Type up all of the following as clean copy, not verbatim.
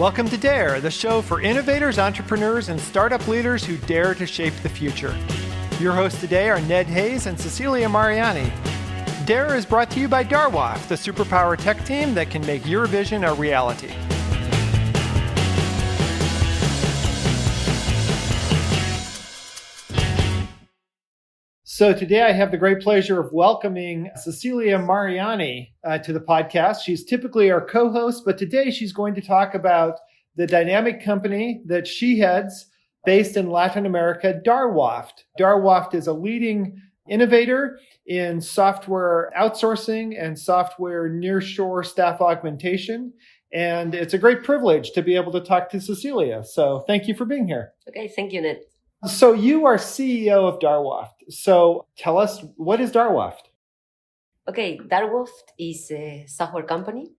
Welcome to Dare, the show for innovators, entrepreneurs, and startup leaders who dare to shape the future. Your hosts today are Ned Hayes and Cecilia Mariani. Dare is brought to you by Darwoft, the superpower tech team that can make your vision a reality. So today I have the great pleasure of welcoming Cecilia Mariani to the podcast. She's typically our co-host, but today she's going to talk about the dynamic company that she heads based in Latin America, Darwoft. Darwoft is a leading innovator in software outsourcing and software nearshore staff augmentation. And it's a great privilege to be able to talk to Cecilia. So thank you for being here. Okay, thank you, Ned. So you are CEO of Darwoft. So tell us, what is Darwoft? Okay, Darwoft is a software company.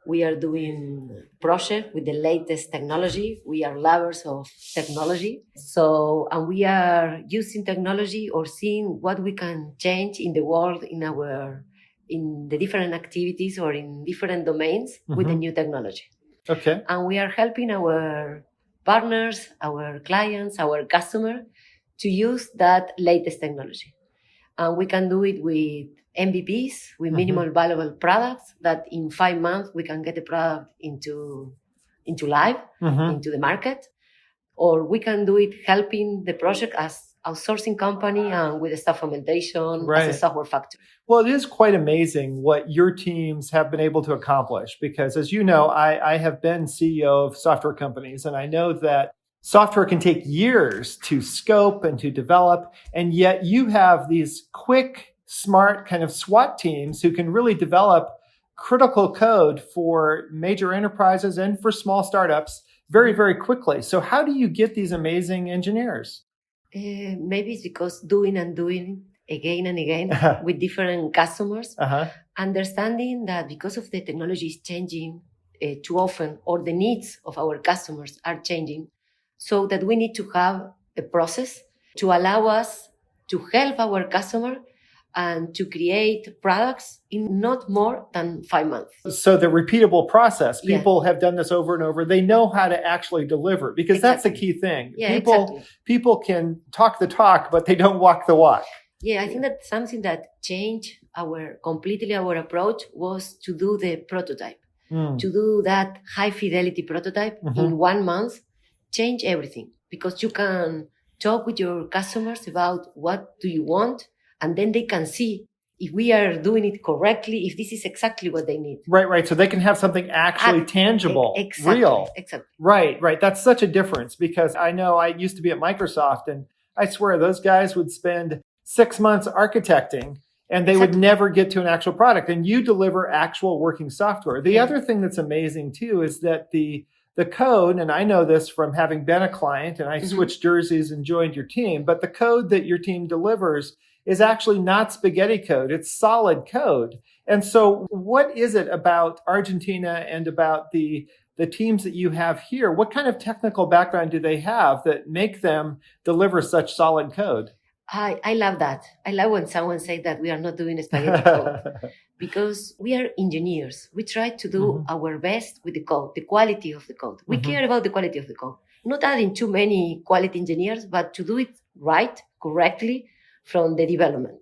We are doing projects with the latest technology. We are lovers of technology. And we are using technology or seeing what we can change in the world in the different activities or in different domains with the new technology. Okay. And we are helping our partners, our clients, our customer to use that latest technology. And we can do it with MVPs, with minimal valuable products that in 5 months we can get the product into live, into the market. Or we can do it helping the project as outsourcing company and with the staff augmentation as a software factory. Well, it is quite amazing what your teams have been able to accomplish because, as you know, I have been CEO of software companies, and I know that software can take years to scope and to develop, and yet you have these quick, smart kind of SWAT teams who can really develop critical code for major enterprises and for small startups very, very quickly. So how do you get these amazing engineers? Maybe it's because doing again and again with different customers, understanding that because of the technology is changing too often, or the needs of our customers are changing, so that we need to have a process to allow us to help our customer and to create products in not more than 5 months. So the repeatable process, people have done this over and over. They know how to actually deliver because that's the key thing. Yeah, people can talk the talk, but they don't walk the walk. Yeah, I think that something that changed completely our approach was to do the prototype, to do that high fidelity prototype in 1 month, change everything because you can talk with your customers about what do you want, and then they can see if we are doing it correctly, if this is exactly what they need. Right. So they can have something actually tangible, real. Exactly. Right. That's such a difference because I know I used to be at Microsoft, and I swear those guys would spend 6 months architecting and they would never get to an actual product. And you deliver actual working software. The other thing that's amazing too is that the code, and I know this from having been a client and I switched jerseys and joined your team, but the code that your team delivers is actually not spaghetti code. It's solid code. And so what is it about Argentina and about the teams that you have here? What kind of technical background do they have that make them deliver such solid code? I love that. I love when someone says that we are not doing spaghetti code because we are engineers. We try to do our best with the code, the quality of the code. We care about the quality of the code, not adding too many quality engineers, but to do it right, correctly, from the development.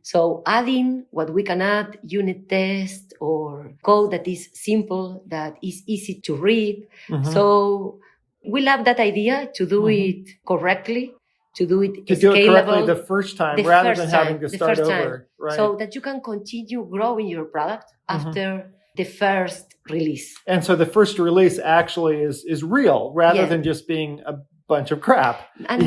So adding what we can add, unit test or code that is simple, that is easy to read. So we love that idea to do it correctly, to do it correctly the first time rather than having to start over. Right. So that you can continue growing your product after the first release. And so the first release actually is real rather than just being a bunch of crap. And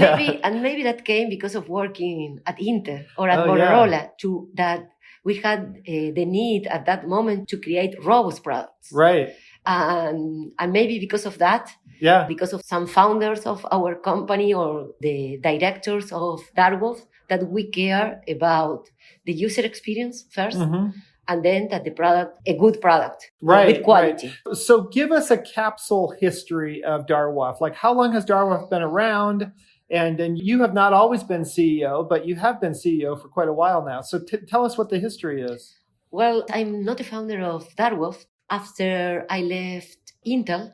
maybe that came because of working at Intel or at Motorola that we had the need at that moment to create robust products. Right. And maybe because of that, because of some founders of our company or the directors of Darwoft, that we care about the user experience first. And then that the product, a good product with quality. Right. So give us a capsule history of Darwoft. Like how long has Darwoft been around? And you have not always been CEO, but you have been CEO for quite a while now. So tell us what the history is. Well, I'm not a founder of Darwoft. After I left Intel,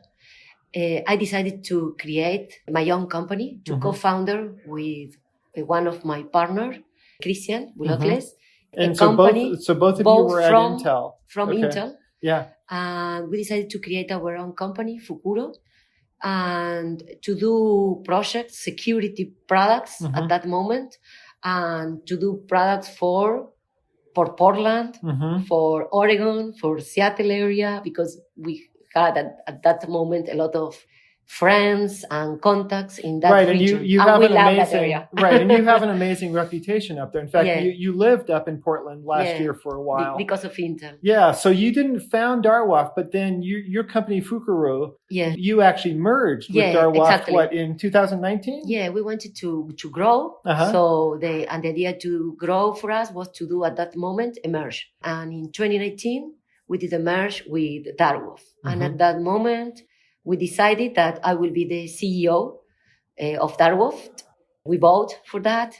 I decided to create my own company, to co-founder with one of my partner, Christian Bulocles, And a company. Both of you were at Intel. From Intel. Yeah. And we decided to create our own company, Fukuro, and to do projects, security products at that moment, and to do products for Portland, for Oregon, for Seattle area, because we had at that moment a lot of friends and contacts in that region. And you have an amazing and you have an amazing reputation up there. In fact, you lived up in Portland last year for a while because of Intel. Yeah, so you didn't found Darwoft, but then your company Fukuro, you actually merged with Darwoft. What, in 2019? Yeah, we wanted to grow. So the idea to grow for us was to do at that moment a merge, and in 2019 we did a merge with Darwoft, and at that moment we decided that I will be the CEO of Darwoft. We vote for that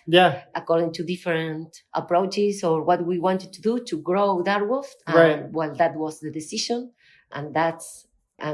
according to different approaches or what we wanted to do to grow Darwoft. And, well, that was the decision. And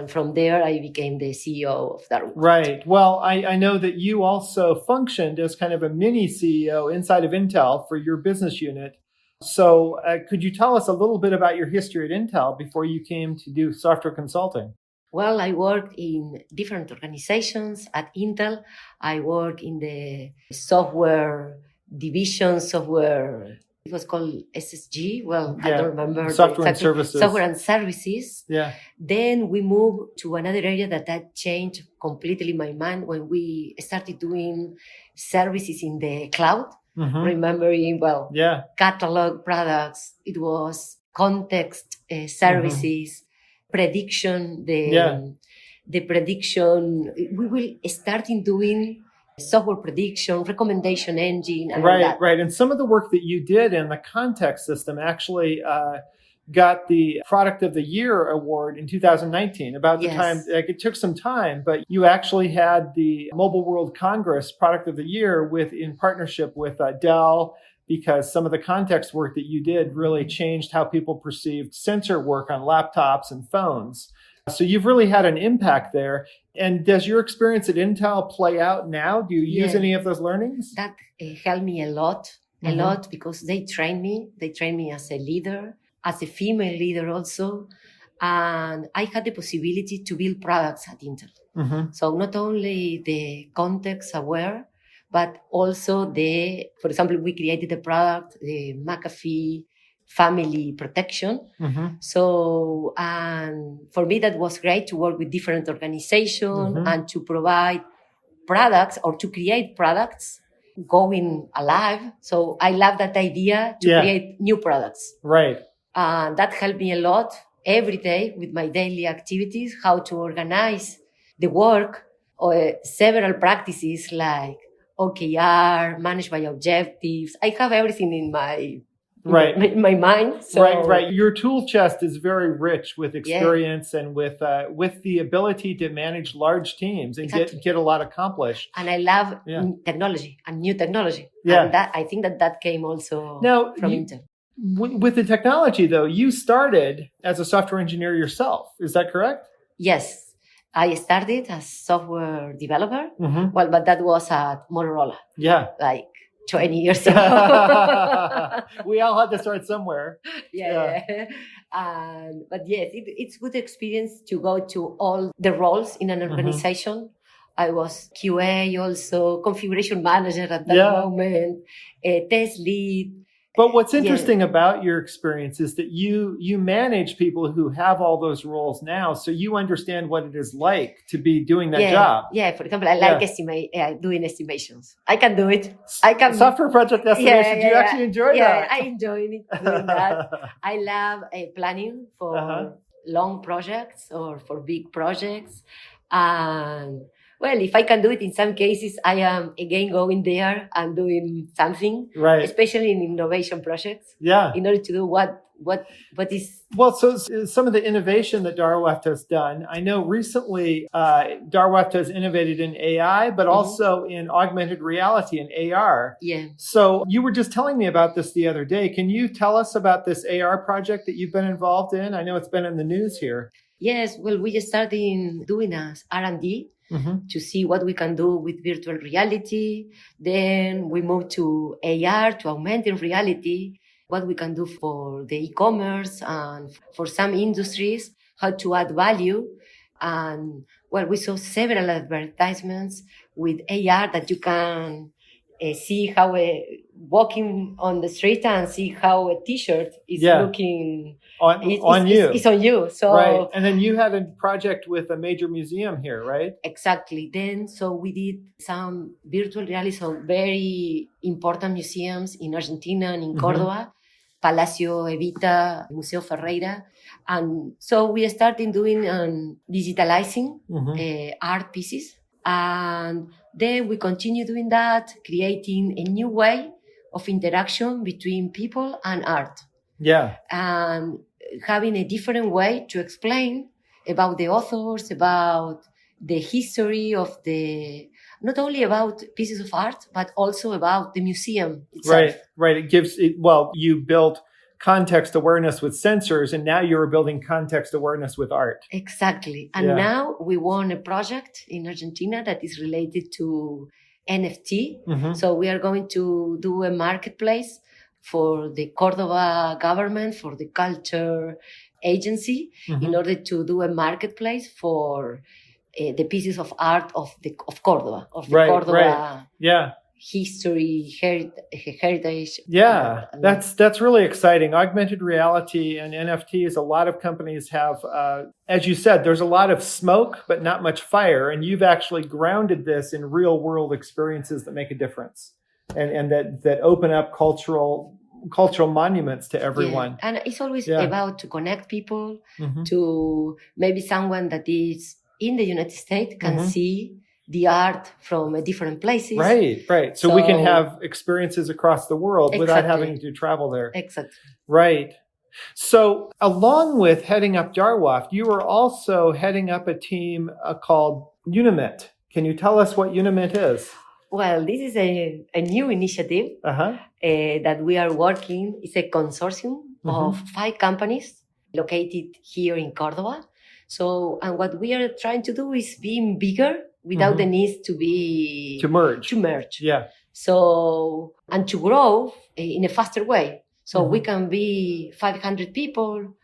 from there, I became the CEO of Darwoft. Right. Well, I know that you also functioned as kind of a mini CEO inside of Intel for your business unit. So could you tell us a little bit about your history at Intel before you came to do software consulting? Well, I worked in different organizations at Intel. I worked in the software division, it was called SSG. Well, I don't remember. Software and services. Software and services. Yeah. Then we moved to another area that changed completely my mind when we started doing services in the cloud. Remembering, catalog products. It was context services. Prediction, the prediction. We will start in doing software prediction, recommendation engine, and all that. Right. And some of the work that you did in the context system actually got the Product of the Year award in 2019. About the time, it took some time, but you actually had the Mobile World Congress Product of the Year in partnership with Dell, because some of the context work that you did really changed how people perceived sensor work on laptops and phones. So you've really had an impact there. And does your experience at Intel play out now? Do you use any of those learnings? That helped me a lot, because they trained me. They trained me as a leader, as a female leader also. And I had the possibility to build products at Intel. So not only the context aware, but also for example, we created a product, the McAfee Family Protection. So, and for me, that was great to work with different organizations and to provide products or to create products going alive. So I love that idea to create new products. Right. And that helped me a lot every day with my daily activities, how to organize the work or several practices like OKR, managed by objectives. I have everything in my mind. So. Right. Your tool chest is very rich with experience and with the ability to manage large teams and get a lot accomplished. And I love technology and new technology. Yeah. And I think that came also from Intel. With the technology, though, you started as a software engineer yourself. Is that correct? Yes. I started as software developer, but that was at Motorola. Yeah. Like 20 years ago. We all had to start somewhere. Yeah. But yes, it's good experience to go to all the roles in an organization. I was QA also, configuration manager at that moment, test lead. But what's interesting about your experience is that you manage people who have all those roles now, so you understand what it is like to be doing that job. Yeah, for example, I like doing estimations. I can do it. Software project estimations. Do you actually enjoy that? Yeah, I enjoy doing that. I love planning for long projects or for big projects. And well, if I can do it in some cases, I am again going there and doing something, especially in innovation projects. Yeah. In order to do what is. Well, so some of the innovation that Darwoft has done, I know recently Darwoft has innovated in AI, but also in augmented reality and AR. Yeah. So you were just telling me about this the other day. Can you tell us about this AR project that you've been involved in? I know it's been in the news here. Yes, well, we just started doing as R&D to see what we can do with virtual reality. Then we moved to AR, to augmented reality, what we can do for the e-commerce and for some industries, how to add value. And well, we saw several advertisements with AR that you can see how walking on the street and see how a t-shirt is looking on you. It's on you. So right. And then you had a project with a major museum here, right? Exactly. Then so we did some virtual reality, some very important museums in Argentina and in Cordoba, Palacio Evita, Museo Ferreira. And so we started doing digitalizing art pieces. And then we continue doing that, creating a new way of interaction between people and art. Yeah. And having a different way to explain about the authors, about the history of not only about pieces of art, but also about the museum itself. Right. You built context awareness with sensors, and now you're building context awareness with art. Exactly. And now we won a project in Argentina that is related to NFT. So we are going to do a marketplace for the Cordoba government, for the culture agency, in order to do a marketplace for the pieces of art of Cordoba, of the Cordoba history, heritage. Yeah, that's really exciting. Augmented reality and NFTs, a lot of companies have, as you said, there's a lot of smoke, but not much fire. And you've actually grounded this in real world experiences that make a difference and that open up cultural monuments to everyone. Yeah. And it's always about to connect people to maybe someone that is in the United States can see the art from different places. Right. So we can have experiences across the world without having to travel there. Exactly. Right. So along with heading up Darwoft, you were also heading up a team called Unimint. Can you tell us what Unimint is? Well, this is a new initiative that we are working. It's a consortium of 5 companies located here in Cordoba. So, and what we are trying to do is being bigger without the need to merge. Yeah. So, and to grow in a faster way. So we can be 500 people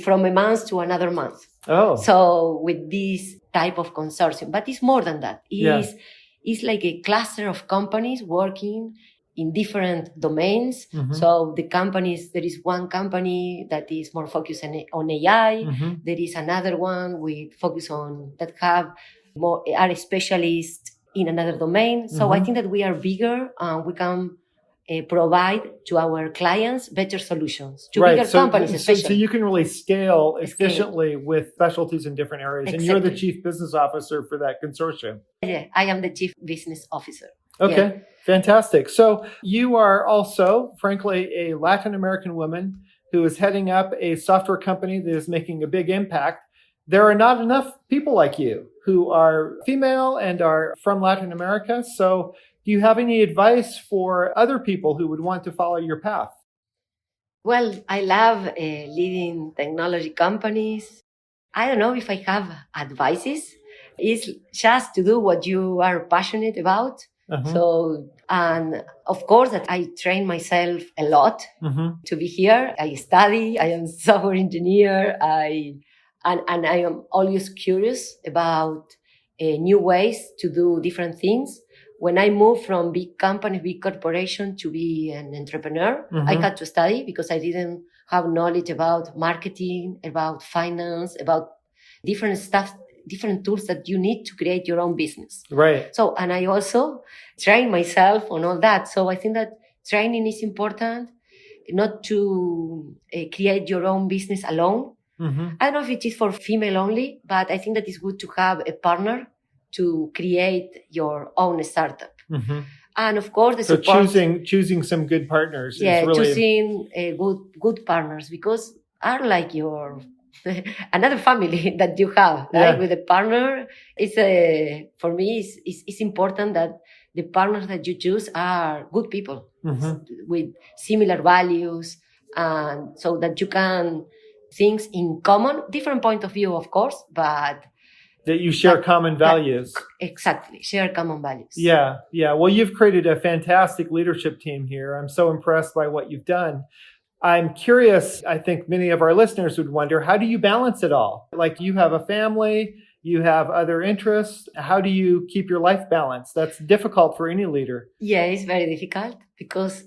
from a month to another month. Oh. So with this type of consortium, but it's more than that. It's like a cluster of companies working in different domains. So there is one company that is more focused on AI. There is another one with focus that are specialists in another domain. So I think that we are bigger and we can provide to our clients better solutions, to bigger companies especially. So you can really scale efficiently with specialties in different areas. Exactly. And you're the chief business officer for that consortium. Yeah, I am the chief business officer. Okay, fantastic. So you are also, frankly, a Latin American woman who is heading up a software company that is making a big impact. There are not enough people like you who are female and are from Latin America. So do you have any advice for other people who would want to follow your path? Well, I love leading technology companies. I don't know if I have advices. It's just to do what you are passionate about. So, and of course that I train myself a lot to be here. I study, I am a software engineer. And I am always curious about new ways to do different things. When I moved from big company, big corporation to be an entrepreneur, I had to study because I didn't have knowledge about marketing, about finance, about different stuff, different tools that you need to create your own business. Right. So, and I also train myself on all that. So I think that training is important, not to create your own business alone. I don't know if it is for female only, but I think that it's good to have a partner to create your own startup. And of course, the support. Choosing some good partners. Yeah, is really... choosing good partners, because are like your another family that you have, right? With a partner, for me, it's important that the partners that you choose are good people with similar values, and so that you can things in common, different point of view, of course, but that you share common values. Exactly, share common values. Yeah. Well, you've created a fantastic leadership team here. I'm so impressed by what you've done. I'm curious, I think many of our listeners would wonder, how do you balance it all? Like, you have a family, you have other interests. How do you keep your life balanced? That's difficult for any leader. Yeah, it's very difficult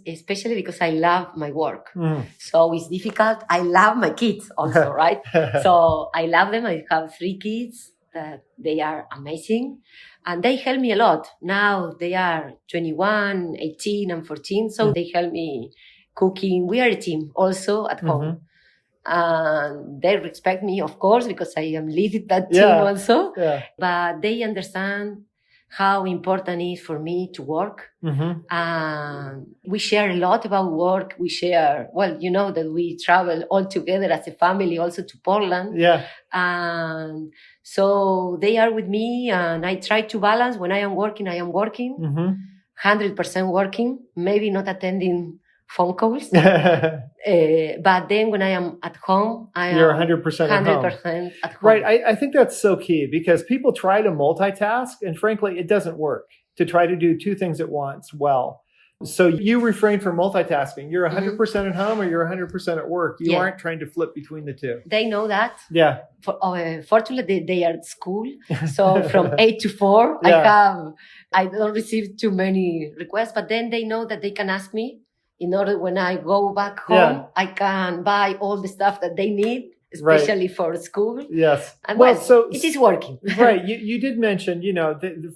especially because I love my work. So it's difficult. I love my kids also, right? So I love them. I have 3 kids that they are amazing and they help me a lot. Now they are 21, 18 and 14. So they help me cooking. We are a team also at home. And they respect me, of course, because I am leading that team also. Yeah. But they understand how important it is for me to work. And we share a lot about work. We share, you know that we travel all together as a family also to Portland. Yeah. And so they are with me and I try to balance. When I am working, 100% working, maybe not attending phone calls. But then when I am at home, you're 100% at home. At home. Right. I think that's so key because people try to multitask and frankly, it doesn't work to try to do 2 things at once well. So you refrain from multitasking. You're 100% at home or you're 100% at work. You aren't trying to flip between the 2. They know that. Yeah. Fortunately, they are at school. So from 8 to 4, I don't receive too many requests, but then they know that they can ask me. In order when I go back home, I can buy all the stuff that they need, especially for school. Yes. And so it is working. Right. You did mention,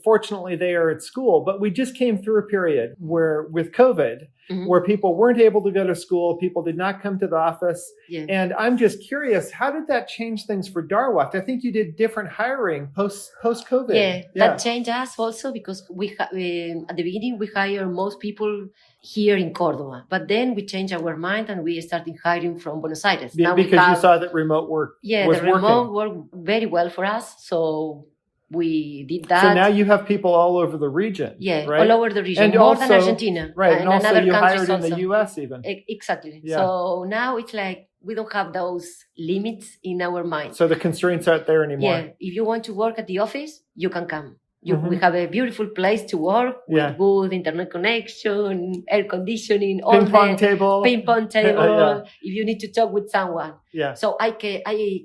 fortunately they are at school, but we just came through a period where with COVID, where people weren't able to go to school, people did not come to the office. Yeah. And I'm just curious, how did that change things for Darwoft? I think you did different hiring post-COVID. Yeah, that changed us also because we at the beginning, we hire most people here in Córdoba. But then we changed our mind and we started hiring from Buenos Aires. Now because you saw that remote work was working. Remote worked very well for us. So we did that. So now you have people all over the region. Yeah, right? all over the region, and more also, than Argentina. Right, and also you hired in the US even. Exactly. Yeah. So now it's like we don't have those limits in our mind. So the constraints aren't there anymore. Yeah, if you want to work at the office, you can come. We have a beautiful place to work with good internet connection, air conditioning, ping pong table. If you need to talk with someone. Yeah. So I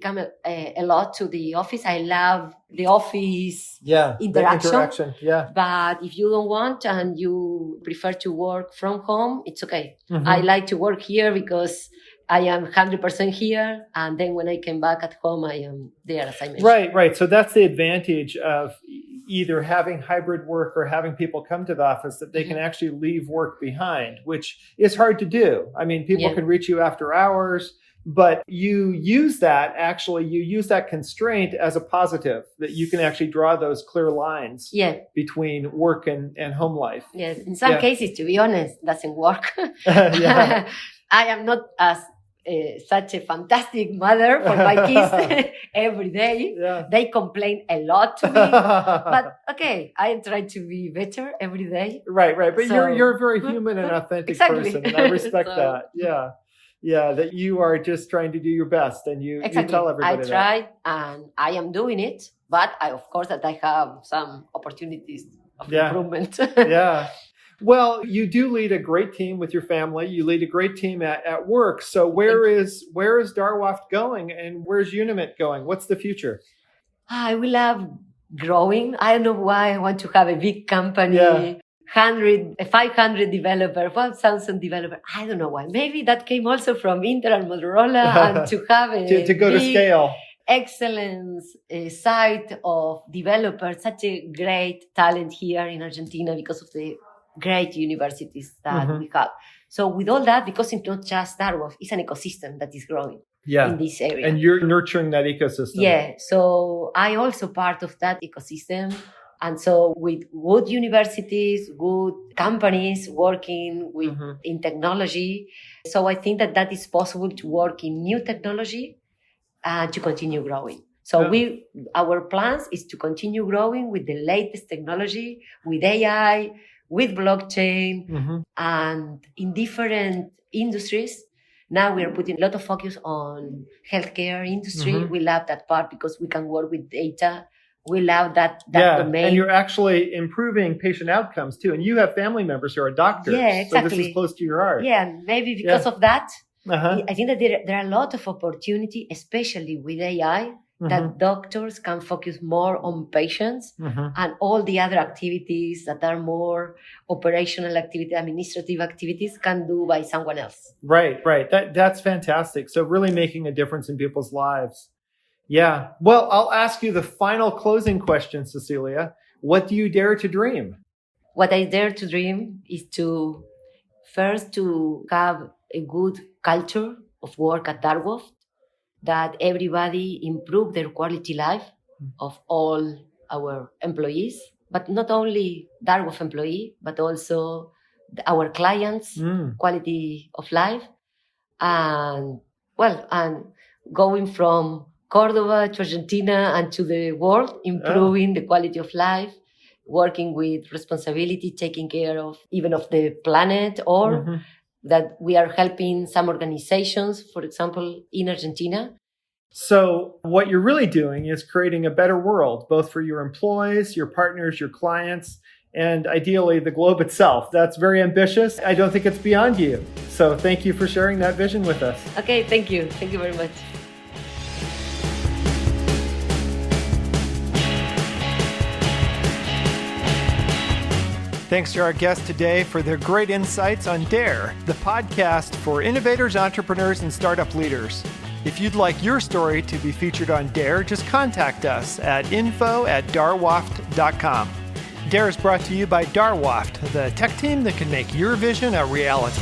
come a lot to the office. I love the office interaction. Yeah. But if you don't want and you prefer to work from home, it's okay. I like to work here because I am 100% here. And then when I came back at home, I am there, as I mentioned. Right. So that's the advantage of either having hybrid work or having people come to the office, that they can actually leave work behind, which is hard to do. I mean, people can reach you after hours, but you use that constraint as a positive, that you can actually draw those clear lines between work and home life. Yes. In some cases, to be honest, doesn't work. I am not as such a fantastic mother for my kids every day. Yeah. They complain a lot to me, but okay, I try to be better every day. Right. But you're a very human and authentic person, and I respect that. Yeah, that you are just trying to do your best, and you tell everybody. I tried, and I am doing it, but of course that I have some opportunities of improvement. Yeah. Well, you do lead a great team with your family. You lead a great team at work. So where is Darwoft going, and where's Unimint going? What's the future? I will love growing. I don't know why I want to have a big company. 500 developers, 1,000 developers. I don't know why. Maybe that came also from Intel and Motorola, and to have a to go to scale. Excellence site of developers, such a great talent here in Argentina because of the great universities that we have. So with all that, because it's not just Darwoft, it's an ecosystem that is growing in this area. And you're nurturing that ecosystem. Yeah. So I also part of that ecosystem. And so with good universities, good companies working in technology. So I think that is possible to work in new technology and to continue growing. So our plans is to continue growing with the latest technology, with AI, with blockchain, and in different industries Now we are putting a lot of focus on healthcare industry. Mhm. We love that part because we can work with data. We love that Yeah, domain. and you're actually improving patient outcomes too. And you have family members who are doctors. Yeah, So this is exactly. close to your heart. Yeah, and maybe because Yeah. of that, Uh-huh. I think that there are a lot of opportunity, especially with AI, that doctors can focus more on patients Mhm. and all the other activities that are more operational activity, administrative activities can do by someone else. Right. That's fantastic. So really making a difference in people's lives. Yeah. Well, I'll ask you the final closing question, Cecilia. What do you dare to dream? What I dare to dream is to first to have a good culture of work at Darwoft, that everybody improve their quality life of all our employees, but not only Darwoft employee, but also our clients' quality of life. And and going from Cordoba to Argentina and to the world, improving the quality of life, working with responsibility, taking care of even of the planet, or that we are helping some organizations, for example, in Argentina. So what you're really doing is creating a better world, both for your employees, your partners, your clients, and ideally the globe itself. That's very ambitious. I don't think it's beyond you. So thank you for sharing that vision with us. Okay, thank you. Thank you very much. Thanks to our guests today for their great insights on DARE, the podcast for innovators, entrepreneurs, and startup leaders. If you'd like your story to be featured on DARE, just contact us at info@darwoft.com. DARE is brought to you by Darwoft, the tech team that can make your vision a reality.